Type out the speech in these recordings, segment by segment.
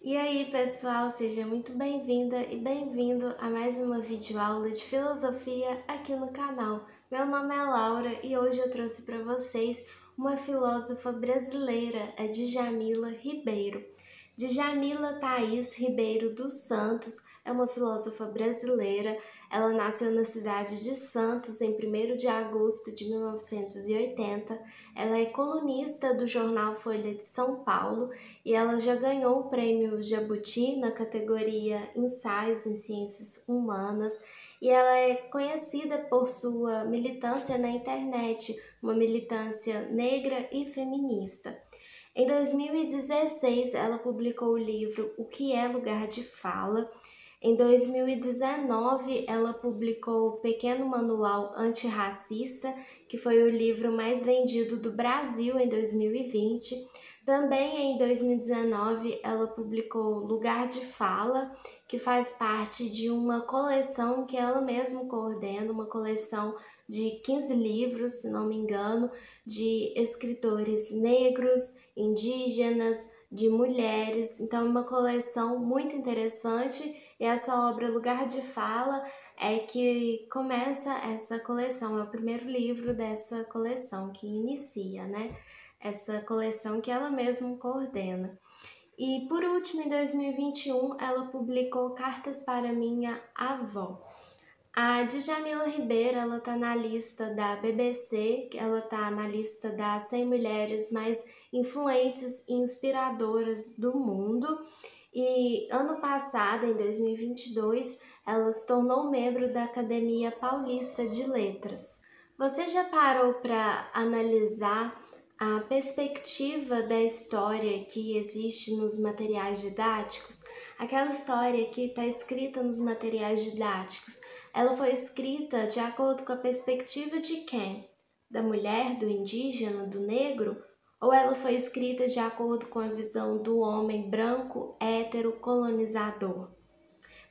E aí, pessoal, seja muito bem-vinda e bem-vindo a mais uma videoaula de filosofia aqui no canal. Meu nome é Laura e hoje eu trouxe para vocês uma filósofa brasileira, a Djamila Ribeiro. Djamila Thaís Ribeiro dos Santos é uma filósofa brasileira. Ela nasceu na cidade de Santos em 1º de agosto de 1980. Ela é colunista do jornal Folha de São Paulo e ela já ganhou o prêmio Jabuti na categoria Ensaios em Ciências Humanas. E ela é conhecida por sua militância na internet, uma militância negra e feminista. Em 2016, ela publicou o livro O que é Lugar de Fala. Em 2019, ela publicou o Pequeno Manual Antirracista, que foi o livro mais vendido do Brasil em 2020. Também em 2019, ela publicou Lugar de Fala, que faz parte de uma coleção que ela mesma coordena, uma coleção de 15 livros, se não me engano, de escritores negros, indígenas, de mulheres. Então, é uma coleção muito interessante e essa obra Lugar de Fala é que começa essa coleção, é o primeiro livro dessa coleção que inicia, né? Essa coleção que ela mesma coordena. E por último, em 2021, ela publicou Cartas para Minha Avó. A Djamila Ribeiro, ela tá na lista da BBC, ela tá na lista das 100 mulheres mais influentes e inspiradoras do mundo. E ano passado, em 2022, ela se tornou membro da Academia Paulista de Letras. Você já parou para analisar a perspectiva da história que existe nos materiais didáticos? Aquela história que está escrita nos materiais didáticos, ela foi escrita de acordo com a perspectiva de quem? Da mulher, do indígena, do negro? Ou ela foi escrita de acordo com a visão do homem branco, hétero, colonizador?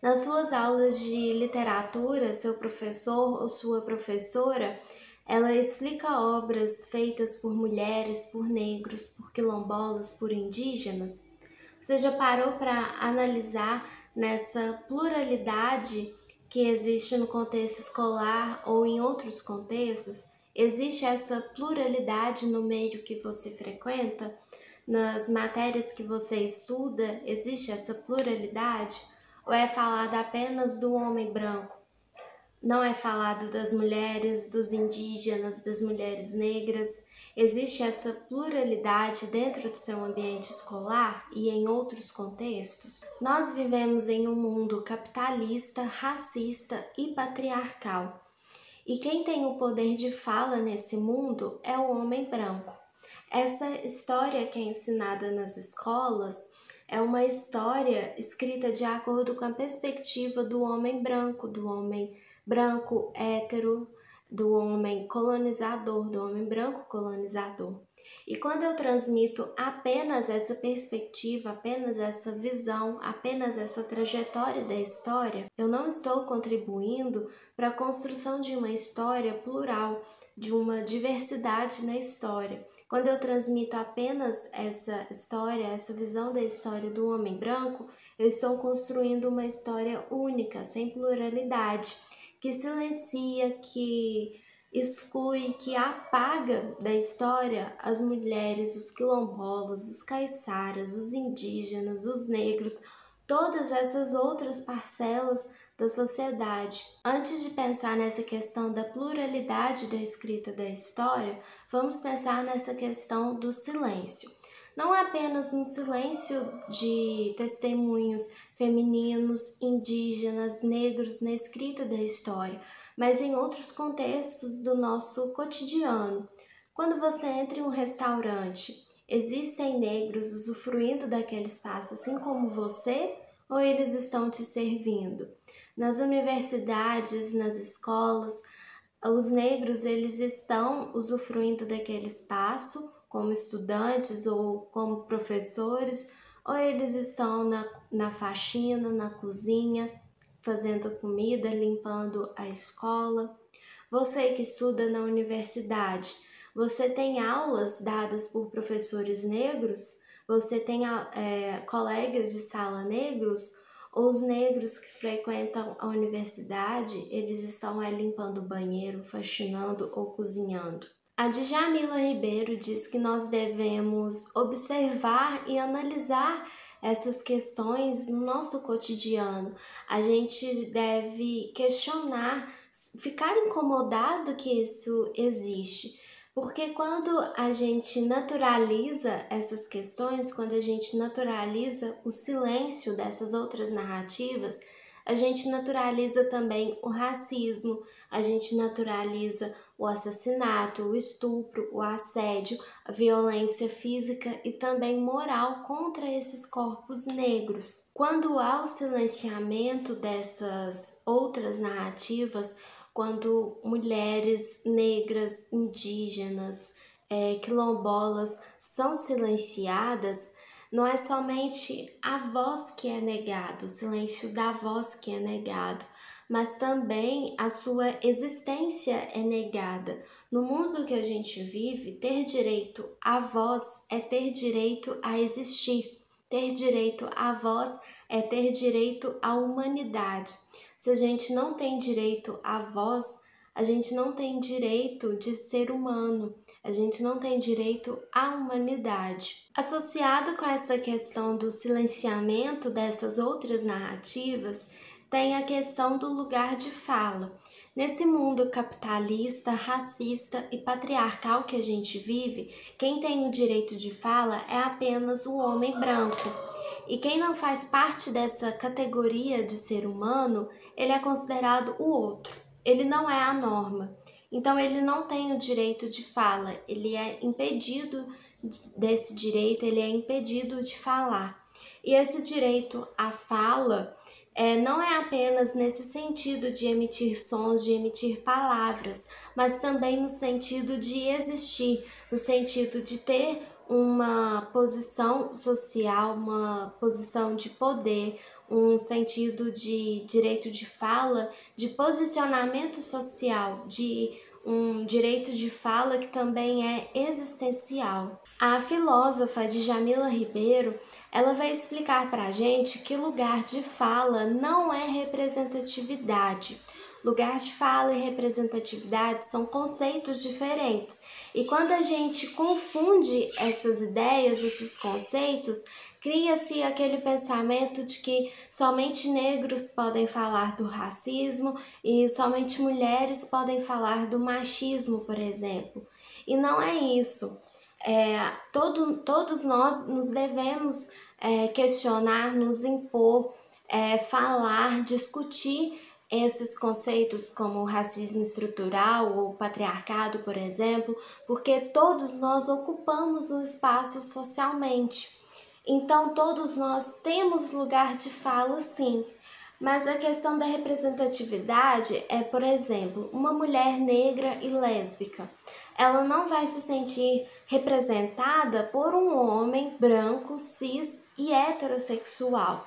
Nas suas aulas de literatura, seu professor ou sua professora, ela explica obras feitas por mulheres, por negros, por quilombolas, por indígenas? Você já parou para analisar nessa pluralidade que existe no contexto escolar ou em outros contextos? Existe essa pluralidade no meio que você frequenta? Nas matérias que você estuda, existe essa pluralidade? Ou é falado apenas do homem branco? Não é falado das mulheres, dos indígenas, das mulheres negras? Existe essa pluralidade dentro do seu ambiente escolar e em outros contextos? Nós vivemos em um mundo capitalista, racista e patriarcal. E quem tem o poder de fala nesse mundo é o homem branco. Essa história que é ensinada nas escolas é uma história escrita de acordo com a perspectiva do homem branco hétero, do homem colonizador, do homem branco colonizador. E quando eu transmito apenas essa perspectiva, apenas essa visão, apenas essa trajetória da história, eu não estou contribuindo para a construção de uma história plural, de uma diversidade na história. Quando eu transmito apenas essa história, essa visão da história do homem branco, eu estou construindo uma história única, sem pluralidade, que silencia, que exclui, que apaga da história as mulheres, os quilombolas, os caiçaras, os indígenas, os negros, todas essas outras parcelas da sociedade. Antes de pensar nessa questão da pluralidade da escrita da história, vamos pensar nessa questão do silêncio. Não apenas no silêncio de testemunhos femininos, indígenas, negros na escrita da história, mas em outros contextos do nosso cotidiano. Quando você entra em um restaurante, existem negros usufruindo daquele espaço assim como você, ou eles estão te servindo? Nas universidades, nas escolas, os negros eles estão usufruindo daquele espaço como estudantes ou como professores, ou eles estão na faxina, na cozinha, fazendo comida, limpando a escola? Você que estuda na universidade, você tem aulas dadas por professores negros? você tem colegas de sala negros, os negros que frequentam a universidade, eles estão limpando o banheiro, faxinando ou cozinhando. A Djamila Ribeiro diz que nós devemos observar e analisar essas questões no nosso cotidiano. A gente deve questionar, ficar incomodado que isso existe. Porque quando a gente naturaliza essas questões, quando a gente naturaliza o silêncio dessas outras narrativas, a gente naturaliza também o racismo, a gente naturaliza o assassinato, o estupro, o assédio, a violência física e também moral contra esses corpos negros. Quando há o silenciamento dessas outras narrativas, quando mulheres negras, indígenas, quilombolas são silenciadas, não é somente a voz que é negada, o silêncio da voz que é negado, mas também a sua existência é negada. No mundo que a gente vive, ter direito à voz é ter direito a existir. Ter direito à voz é ter direito à humanidade. Se a gente não tem direito à voz, a gente não tem direito de ser humano, a gente não tem direito à humanidade. Associado com essa questão do silenciamento dessas outras narrativas, tem a questão do lugar de fala. Nesse mundo capitalista, racista e patriarcal que a gente vive, quem tem o direito de fala é apenas o homem branco. E quem não faz parte dessa categoria de ser humano, ele é considerado o outro. Ele não é a norma. Então ele não tem o direito de fala, ele é impedido desse direito, ele é impedido de falar. E esse direito à fala não é apenas nesse sentido de emitir sons, de emitir palavras, mas também no sentido de existir, no sentido de ter uma posição social, uma posição de poder, um sentido de direito de fala, de posicionamento social, de um direito de fala que também é existencial. A filósofa Djamila Ribeiro, ela vai explicar para a gente que lugar de fala não é representatividade. Lugar de fala e representatividade são conceitos diferentes. E quando a gente confunde essas ideias, esses conceitos, cria-se aquele pensamento de que somente negros podem falar do racismo e somente mulheres podem falar do machismo, por exemplo. E não é isso. Todos nós nos devemos questionar, nos impor, falar, discutir esses conceitos como racismo estrutural ou patriarcado, por exemplo, porque todos nós ocupamos um espaço socialmente. Então, todos nós temos lugar de fala, sim. Mas a questão da representatividade é, por exemplo, uma mulher negra e lésbica. Ela não vai se sentir representada por um homem branco, cis e heterossexual.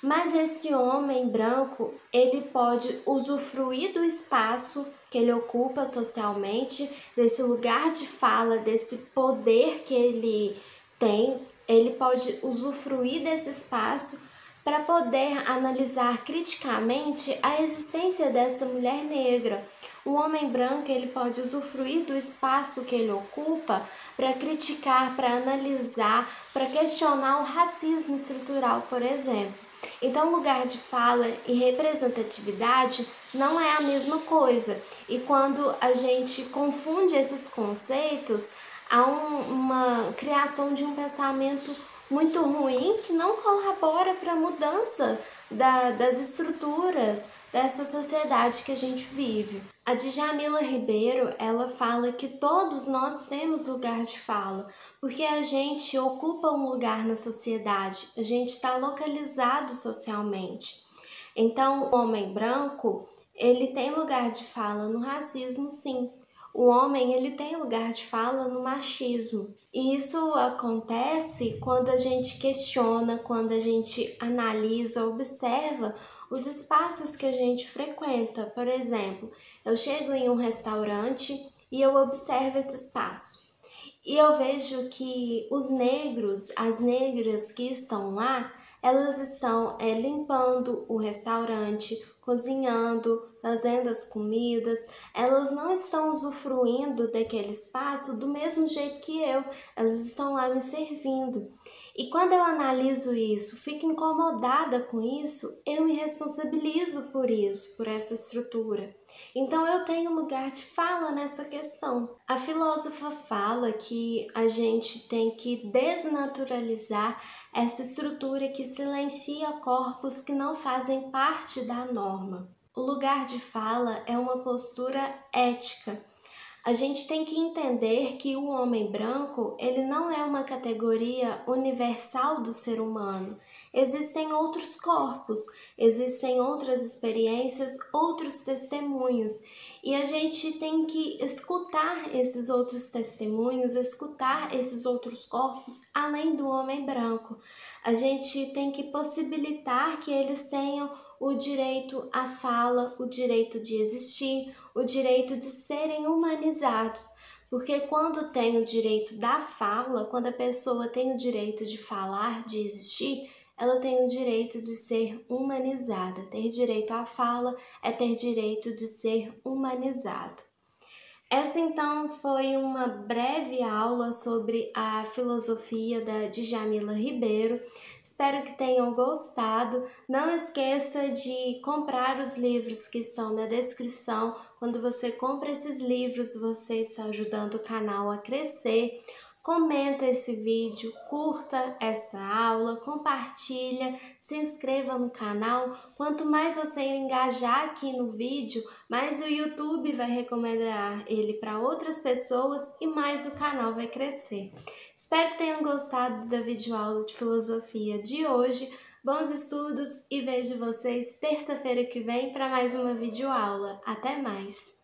Mas esse homem branco, ele pode usufruir do espaço que ele ocupa socialmente, desse lugar de fala, desse poder que ele tem. Ele pode usufruir desse espaço para poder analisar criticamente a existência dessa mulher negra. O homem branco, ele pode usufruir do espaço que ele ocupa para criticar, para analisar, para questionar o racismo estrutural, por exemplo. Então, lugar de fala e representatividade não é a mesma coisa. E quando a gente confunde esses conceitos, há uma criação de um pensamento muito ruim que não colabora para a mudança das estruturas dessa sociedade que a gente vive. A Djamila Ribeiro, ela fala que todos nós temos lugar de fala, porque a gente ocupa um lugar na sociedade, a gente está localizado socialmente. Então, o homem branco, ele tem lugar de fala no racismo, sim. O homem, ele tem lugar de fala no machismo. E isso acontece quando a gente questiona, quando a gente analisa, observa os espaços que a gente frequenta. Por exemplo, eu chego em um restaurante e eu observo esse espaço. E eu vejo que os negros, as negras que estão lá, elas estão limpando o restaurante, cozinhando, fazendo as comidas, elas não estão usufruindo daquele espaço do mesmo jeito que eu, elas estão lá me servindo. E quando eu analiso isso, fico incomodada com isso, eu me responsabilizo por isso, por essa estrutura. Então eu tenho lugar de fala nessa questão. A filósofa fala que a gente tem que desnaturalizar essa estrutura que silencia corpos que não fazem parte da norma. O lugar de fala é uma postura ética. A gente tem que entender que o homem branco, ele não é uma categoria universal do ser humano. Existem outros corpos, existem outras experiências, outros testemunhos. E a gente tem que escutar esses outros testemunhos, escutar esses outros corpos, além do homem branco. A gente tem que possibilitar que eles tenham o direito à fala, o direito de existir, o direito de serem humanizados. Porque quando tem o direito da fala, quando a pessoa tem o direito de falar, de existir, ela tem o direito de ser humanizada. Ter direito à fala é ter direito de ser humanizado. Essa então foi uma breve aula sobre a filosofia da Djamila Ribeiro. Espero que tenham gostado. Não esqueça de comprar os livros que estão na descrição. Quando você compra esses livros, você está ajudando o canal a crescer. Comenta esse vídeo, curta essa aula, compartilha, se inscreva no canal. Quanto mais você engajar aqui no vídeo, mais o YouTube vai recomendar ele para outras pessoas e mais o canal vai crescer. Espero que tenham gostado da videoaula de filosofia de hoje. Bons estudos e vejo vocês terça-feira que vem para mais uma videoaula. Até mais!